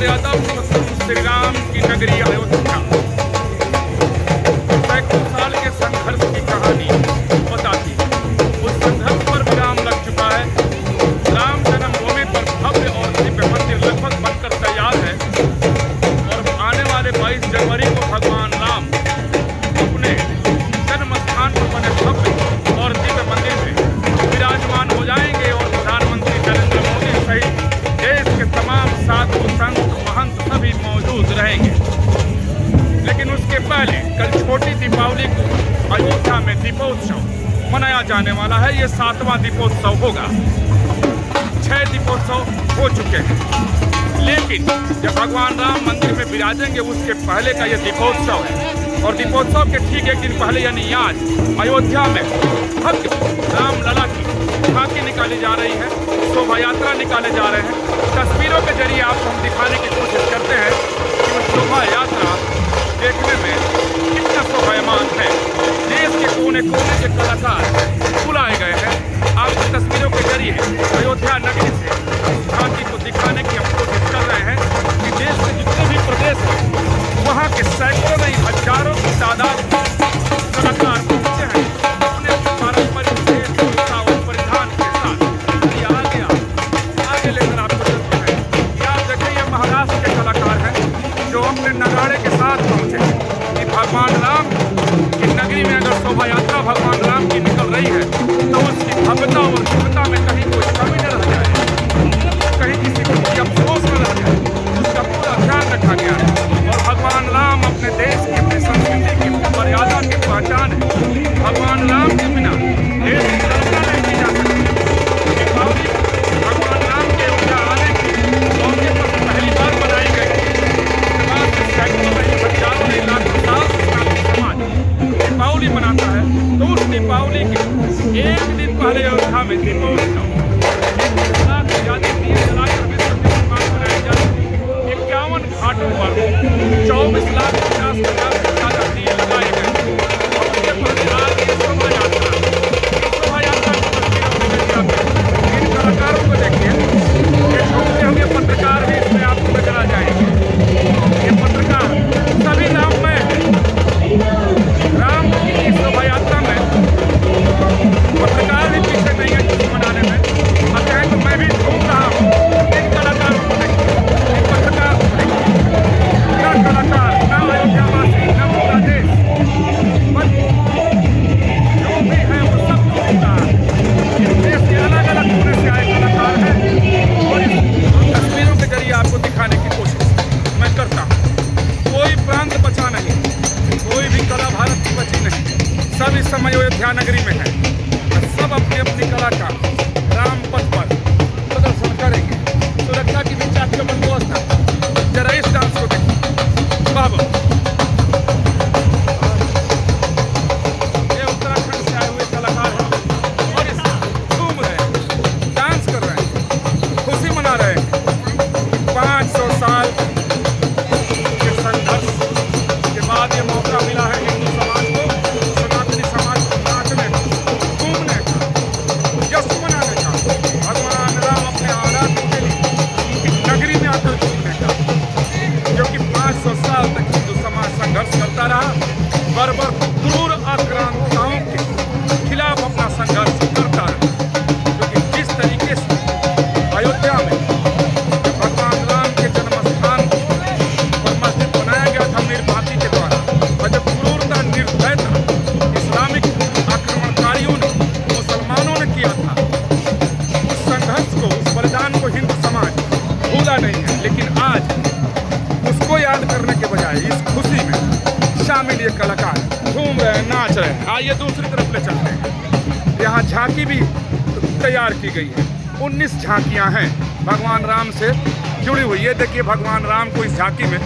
मर्यादा पुरुषोत्तम श्री राम की नगरी अयोध्या, सैकड़ों साल के संघर्ष की कहानी बताती है। उस संघर्ष पर विराम लग चुका है। राम जन्मभूमि पर भव्य और दिव्य मंदिर लगभग बनकर तैयार है और आने वाले 22 जनवरी को भगवान राम अपने जन्म स्थान पर बने भव्य और दिव्य मंदिर में विराजमान हो जाएंगे और प्रधानमंत्री नरेंद्र मोदी सहित देश के तमाम साधु संत महंत सभी मौजूद रहेंगे। लेकिन उसके पहले कल छोटी दीपावली को अयोध्या में दीपोत्सव मनाया जाने वाला है। ये 7वां दीपोत्सव होगा। 6 दीपोत्सव हो चुके हैं, लेकिन जब भगवान राम मंदिर में विराजेंगे उसके पहले का ये दीपोत्सव है। और दीपोत्सव के ठीक एक दिन पहले यानी आज अयोध्या में भव्य रामलला की झांकी निकाली जा रही है, शोभा यात्रा निकाले जा रहे हैं। तस्वीरों के जरिए आपको हम दिखाने की कोशिश करते हैं कि वो शोभा यात्रा देखने में कितना शोभायमान है। देश के कोने कोने के कलाकार बुलाए गए हैं। आपको तस्वीरों के जरिए अयोध्या नगरी से झांकी को दिखाने की हम कोशिश कर रहे हैं कि देश के जितने भी प्रदेश हैं वहाँ के सैकड़ों नहीं हजारों की तादाद में कलाकार पहुँचे हैं अपने पारंपरिक वेशभूषा और परिधान के साथ। ये आगे लेकर आपको चलते हैं। आप देखें, ये महाराष्ट्र के कलाकार हैं जो अपने नगाड़े के साथ पहुँचे कि भगवान राम की नगरी में अगर शोभा यात्रा भगवान राम की निकल रही है तो उसकी भव्यता और दिव्यता में कहीं कोई कमी न रह जाए, कहीं किसी को कोई अफसोस न रह जाए, उसका पूरा ध्यान रखा गया है। और भगवान राम अपने देश की, अपनी संस्कृति की, मर्यादा की पहचान है। भगवान राम के बिना देश की कल्पना नहीं की जा सकती। दीपावली भगवान राम के अयोध्या आने की मौके पर पहली बार मनाई गई। समाज के सैकड़ों नहीं हजारों नहीं लाखों साल समाज दीपावली मनाता है, तो उस दीपावली के एक दिन पहले अयोध्या में दीपोत्सव 1 लाख से ज्यादा दिए जलाकर विश्व के निर्माण बनाए जाते हैं। 51 घाटों पर 24 लाख 50 हजार से ज्यादा दिए लगाए गए। और उसके पहले आज ये शोभा यात्रा की तस्वीरों में इन कलाकारों को देखिए। ये घूमते हुए पत्रकार भी इसमें आपको नजर आ जाएंगे। ये पत्रकार सभी राममय हैं। राम की इस शोभा यात्रा में पत्रकार भी पीछे नहीं है खुशी मनाने में। और कहें तो मैं भी घूम रहा हूँ। इन कलाकारों को देखिए, इन पत्रकार को देखिए। न कलाकार, न अयोध्यावासी, न पूरा देश, बस जो भी है वो सब कलाकार इस देश के अलग अलग कोने से आए कलाकार हैं। और इस तस्वीरों के जरिए आपको दिखाने की कोशिश मैं करता हूँ। कोई प्रांत बचा नहीं, कोई भी कला भारत की बची नहीं। सब इस समय अयोध्या नगरी में है। सब अपनी अपनी कला का रामपथ पर प्रदर्शन करेंगे। सुरक्षा की भी चाकरियों बंदोबस्त है। जरा इस डांस को देखिए। बाबा ये उत्तराखंड से आए हुए कलाकार हैं और इस घूम रहे हैं, डांस कर रहे हैं, खुशी मना रहे हैं। 500 साल के संघर्ष के बाद ये मौका मिला है हिंदू समाज को, सनातनी समाज को नाचने का, घूमने का, जश्न मनाने का, भगवान राम अपने आराध्य के लिए नगरी में आकर घूमने का। क्योंकि 500 साल तक हिंदू समाज संघर्ष करता रहा, बर्बर क्रूर आक्रांताओं के खिलाफ अपना संघर्ष करता रहा। क्योंकि जिस तरीके से अयोध्या में भगवान राम के जन्म स्थान पर मस्जिद बनाया गया था मीर भाती के द्वारा, और जब क्रूरता निर्दयता इस्लामिक आक्रमणकारियों ने, मुसलमानों ने किया था, उस संघर्ष को, उस बलिदान को हिंदू समाज भूला नहीं है। लेकिन आज उसको याद करने के बजाय इस खुशी में शामिल ये कलाकार घूम रहे हैं, नाच रहे हैं। आइए दूसरी तरफ ले चलते हैं। यहाँ झांकी भी तैयार की गई है। 19 झांकियाँ हैं भगवान राम से जुड़ी हुई। ये देखिए, भगवान राम को इस झांकी में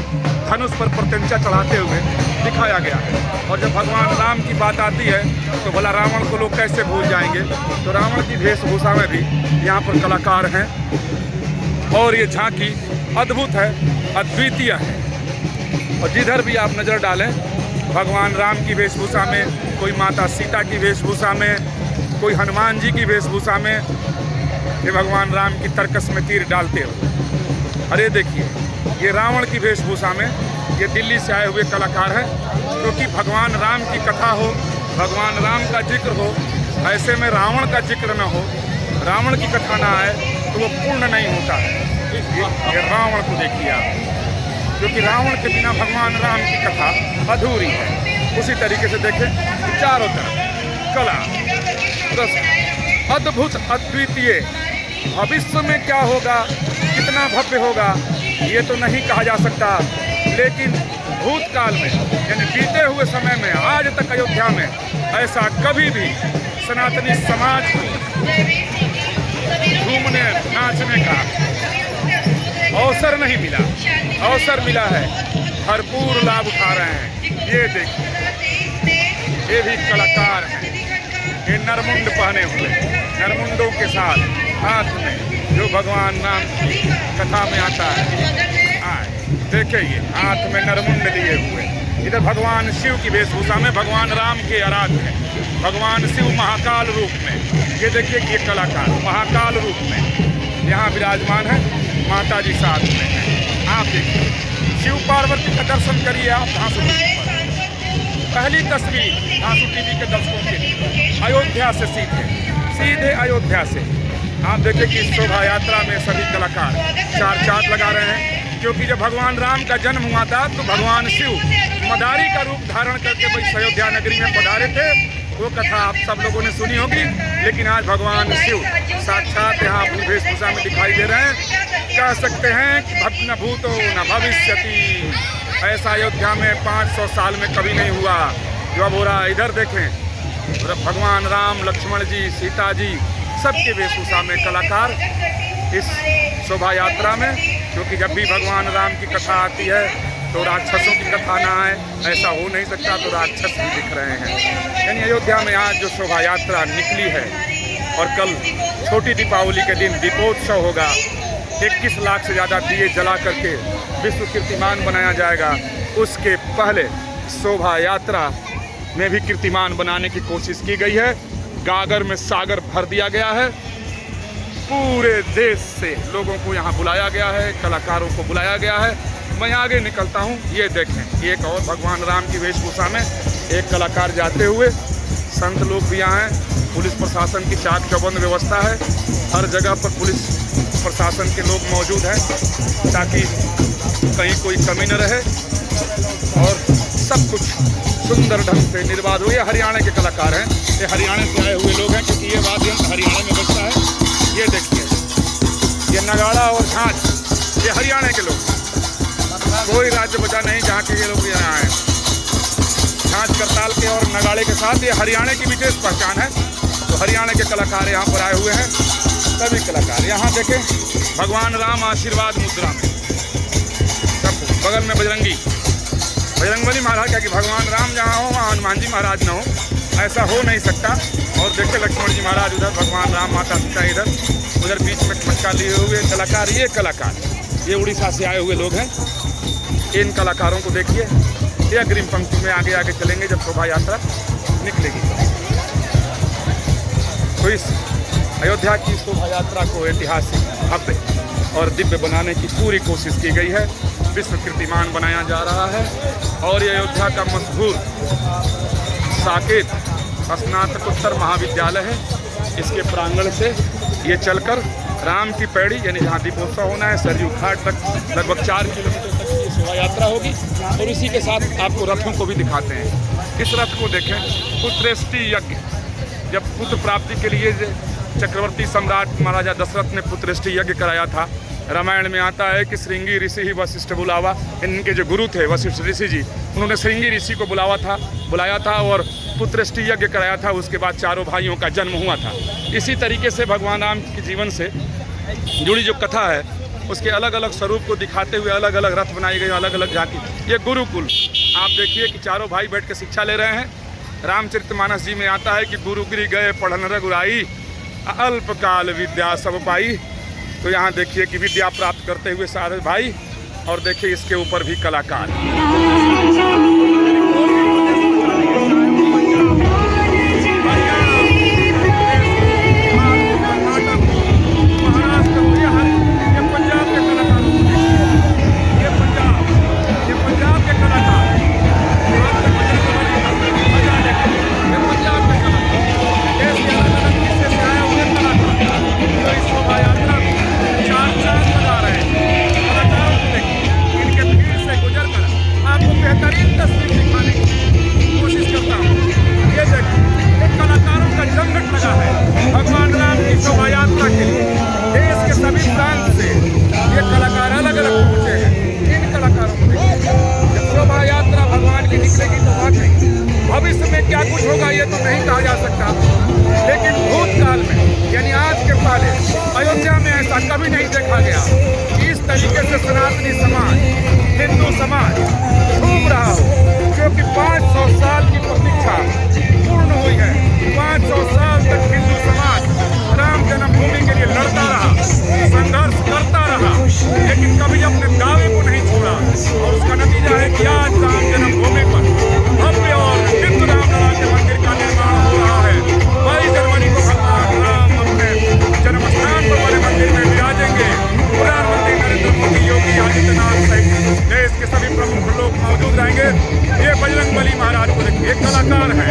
धनुष पर प्रत्यंचा चढ़ाते हुए दिखाया गया है। और जब भगवान राम की बात आती है तो भला रावण को लोग कैसे भूल जाएंगे। तो रावण की वेशभूषा में भी यहाँ पर कलाकार हैं और ये झांकी अद्भुत है, अद्वितीय है। और जिधर भी आप नज़र डालें, भगवान राम की वेशभूषा में, कोई माता सीता की वेशभूषा में, कोई हनुमान जी की वेशभूषा में, ये भगवान राम की तरकस में तीर डालते हो। अरे देखिए, ये रावण की वेशभूषा में ये दिल्ली से आए हुए कलाकार हैं, क्योंकि भगवान राम की कथा हो, भगवान राम का जिक्र हो, ऐसे में रावण का जिक्र न हो, रावण की कथा ना आए तो वो पूर्ण नहीं होता है। ये रावण को देखिए आप, क्योंकि रावण के बिना भगवान राम की कथा अधूरी है। उसी तरीके से देखें, चारों तरफ कला, अद्भुत, अद्वितीय। भविष्य में क्या होगा, कितना भव्य होगा, ये तो नहीं कहा जा सकता, लेकिन भूतकाल में यानी बीते हुए समय में आज तक अयोध्या में ऐसा कभी भी सनातनी समाज को घूमने नाचने का अवसर नहीं मिला। अवसर मिला है, भरपूर लाभ उठा रहे हैं। ये देखिए, ये भी कलाकार हैं, ये नरमुंड पहने हुए, नरमुंडों के साथ हाथ में जो भगवान राम की कथा में आता है। देखिए, ये हाथ में नरमुंड लिए हुए, इधर भगवान शिव की वेशभूषा में भगवान राम के आराध्य हैं, भगवान शिव महाकाल रूप में। ये देखिए कि ये कलाकार महाकाल रूप में यहाँ विराजमान है, माता जी साथ में हैं। आप देखिए, शिव पार्वती का दर्शन करिए आप धांसू टीवी पर। पहली तस्वीर धांसू टीवी के दर्शकों के लिए अयोध्या से सीधे अयोध्या से। आप देखिए कि इस शोभा यात्रा में सभी कलाकार चार चांद लगा रहे हैं, क्योंकि जब भगवान राम का जन्म हुआ था तो भगवान शिव मदारी का रूप धारण करके वही अयोध्या नगरी में पधारे थे। वो कथा आप सब लोगों ने सुनी होगी, लेकिन आज भगवान शिव साक्षात यहाँ अपनी वेशभूषा में दिखाई दे रहे हैं। कह सकते हैं कि न भूतो न भविष्यति, ऐसा अयोध्या में 500 साल में कभी नहीं हुआ जो अब हो रहा है। इधर देखें, भगवान राम, लक्ष्मण जी, सीता जी, सबके वेशभूषा में कलाकार इस शोभा यात्रा में। क्योंकि जब भी भगवान राम की कथा आती है तो राक्षसों की कथा ना आए, ऐसा हो नहीं सकता, तो राक्षस भी दिख रहे हैं। यानी अयोध्या में आज जो शोभा यात्रा निकली है, और कल छोटी दीपावली के दिन दीपोत्सव होगा, 21 लाख से ज़्यादा दिए जला करके विश्व कीर्तिमान बनाया जाएगा। उसके पहले शोभा यात्रा में भी कीर्तिमान बनाने की कोशिश की गई है। गागर में सागर भर दिया गया है, पूरे देश से लोगों को यहाँ बुलाया गया है, कलाकारों को बुलाया गया है। मैं आगे निकलता हूँ, ये देखें, एक और भगवान राम की वेशभूषा में एक कलाकार जाते हुए। संत लोग भी यहाँ हैं, पुलिस प्रशासन की चाक चौबंद व्यवस्था है, हर जगह पर पुलिस प्रशासन के लोग मौजूद हैं ताकि कहीं कोई कमी न रहे, और सब कुछ सुंदर ढंग से निर्बाध हो। ये हरियाणा के कलाकार हैं, ये हरियाणा से आए हुए लोग हैं, क्योंकि ये वाद्य यंत्र हरियाणा में बजता है। ये देखिए, ये नगाड़ा और झांझ, ये हरियाणा के लोग, कोई राज्य बचा नहीं जहाँ के ये लोग यहाँ आए। झांझ करताल के और नगाड़े के साथ ये हरियाणा की विशेष पहचान है। तो हरियाणा के कलाकार यहाँ पर आए हुए हैं, सभी कलाकार। यहाँ देखें, भगवान राम आशीर्वाद मुद्रा में, सब बगल में बजरंगबली महाराज का, कि भगवान राम जहाँ हो वहाँ हनुमान जी महाराज न हो, ऐसा हो नहीं सकता। और देखिए, लक्ष्मण जी महाराज उधर, भगवान राम, माता सीता इधर, उधर बीच में मटका लिए हुए कलाकार। ये कलाकार ये उड़ीसा से आए हुए लोग हैं। इन कलाकारों को देखिए, ये अग्रिम पंक्ति में आगे आगे चलेंगे जब शोभा यात्रा निकलेगी। तो इस अयोध्या की शोभा यात्रा को ऐतिहासिक, भव्य और दिव्य बनाने की पूरी कोशिश की गई है। विश्व कीर्तिमान बनाया जा रहा है, और ये अयोध्या का मशहूर साकेत स्नातकोत्तर महाविद्यालय है। इसके प्रांगण से ये चलकर राम की पैड़ी, यानी जहाँ दीपोत्सव होना है, सरयू घाट तक लगभग 4 किलोमीटर तक ये शोभा यात्रा होगी। और इसी के साथ आपको रथों को भी दिखाते हैं। इस रथ को देखें, पुत्रेष्टि यज्ञ, जब पुत्र प्राप्ति के लिए चक्रवर्ती सम्राट महाराजा दशरथ ने पुत्रेष्टि यज्ञ कराया था। रामायण में आता है कि श्रृंगी ऋषि ही वशिष्ठ बुलावा, इनके जो गुरु थे वशिष्ठ ऋषि जी, उन्होंने श्रृंगी ऋषि को बुलाया था और पुत्रेष्टि यज्ञ कराया था। उसके बाद चारों भाइयों का जन्म हुआ था। इसी तरीके से भगवान राम के जीवन से जुड़ी जो कथा है, उसके अलग अलग स्वरूप को दिखाते हुए अलग अलग रथ बनाई गई, अलग अलग झांकी। ये गुरुकुल आप देखिए कि चारों भाई बैठ के शिक्षा ले रहे हैं। रामचरितमानस जी में आता है कि गुरुगिरि गए पढ़न रघुराई, अल्पकाल विद्या सब पाई। तो यहाँ देखिए कि विद्या प्राप्त करते हुए सारे भाई, और देखिए इसके ऊपर भी कलाकार। पंजाब के कलाकारों संकट लगा है भगवान राम की शोभा यात्रा के लिए। देश के सभी प्रांत से ये कलाकार अलग अलग पहुंचे हैं। इन कलाकारों को देखिए, जब शोभा यात्रा भगवान की निकलेगी तो वाकई भविष्य में क्या कुछ होगा ये तो नहीं कहा जा सकता, लेकिन भूतकाल में यानी आज के पहले अयोध्या में ऐसा कभी नहीं देखा गया कि इस तरीके से सनातनी समाज, हिंदू समाज घूम रहा हो, क्योंकि 500 साल की प्रतीक्षा पूर्ण हुई है। 500 साल तक हिंदू समाज राम जन्मभूमि के लिए लड़ता रहा, संघर्ष करता रहा, लेकिन कभी अपने दावे को नहीं छोड़ा। और उसका नतीजा है कि आज राम जन्मभूमि पर भव्य और दिव्य रामलला के मंदिर का निर्माण हो रहा है। 22 जनवरी को भगवान राम अपने जन्मस्थान पर बड़े मंदिर में विराजेंगे। प्रधानमंत्री नरेंद्र मोदी, योगी आदित्यनाथ सहित देश के सभी प्रमुख लोग मौजूद रहेंगे। ये बजरंगबली महाराज को देखिए, एक कलाकार है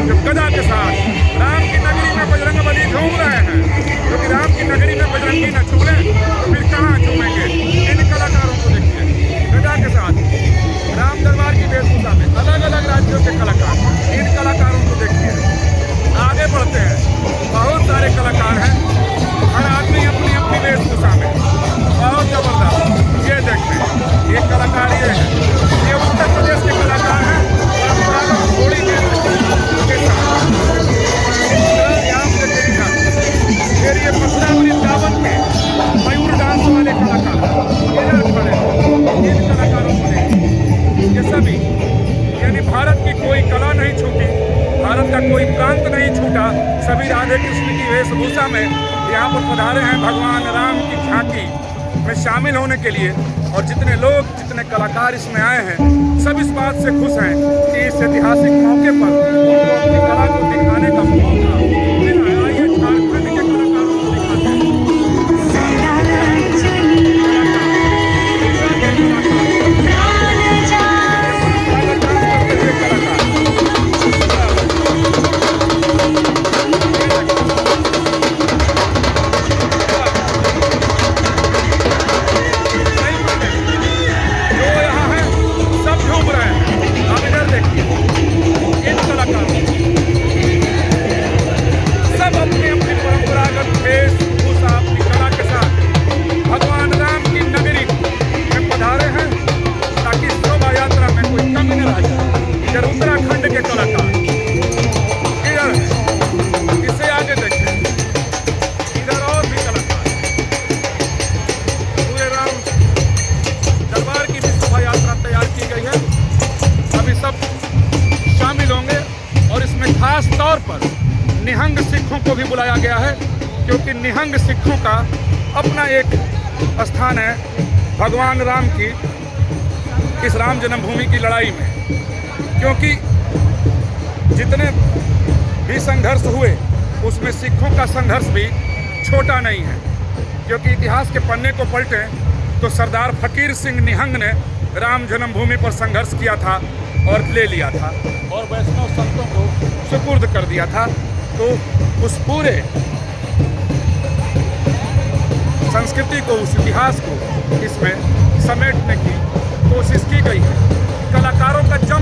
जो गदा के साथ राम की नगरी में बजरंगबली झूम रहे हैं, क्योंकि राम की नगरी में बजरंगी न झूले तो फिर कहाँ झूमेंगे। इन कलाकारों को देखिए, गदा के साथ राम दरबार की वेशभूषा में अलग अलग राज्यों के कलाकार। इन कलाकारों को देखिए, आगे बढ़ते हैं, बहुत सारे कलाकार हैं, हर आदमी अपनी अपनी वेशभूषा में बहुत जबरदस्त। ये देखते एक कलाकार ये है, ये उत्तर प्रदेश के कलाकार हैं, परंपरागत घोड़ी के साथ यहाँ से देखा। फिर ये मथुरा वृंदावन के मयूर डांस वाले कलाकार इधर खड़े हैं। इन कलाकारों को देखिए, ये सभी यानी भारत की कोई कला नहीं छूटी, भारत का कोई प्रांत नहीं छूटा। सभी राधे कृष्ण की वेशभूषा में यहाँ पर पधारे हैं भगवान राम की झांकी में शामिल होने के लिए। और जितने लोग, जितने कलाकार इसमें आए हैं, सब इस बात से खुश हैं कि इस ऐतिहासिक मौके पर उनको अपनी कला को दिखाने का मौका मिला है। आइए झारखंड के कलाकारों को दिखाते हैं। खास तौर पर निहंग सिखों को भी बुलाया गया है, क्योंकि निहंग सिखों का अपना एक स्थान है भगवान राम की इस राम जन्मभूमि की लड़ाई में। क्योंकि जितने भी संघर्ष हुए उसमें सिखों का संघर्ष भी छोटा नहीं है। क्योंकि इतिहास के पन्ने को पलटें तो सरदार फकीर सिंह निहंग ने राम जन्मभूमि पर संघर्ष किया था और ले लिया था और वैष्णव संतों को सुपुर्द कर दिया था। तो उस पूरे संस्कृति को, उस इतिहास को इसमें समेटने की कोशिश की गई है। कलाकारों का जम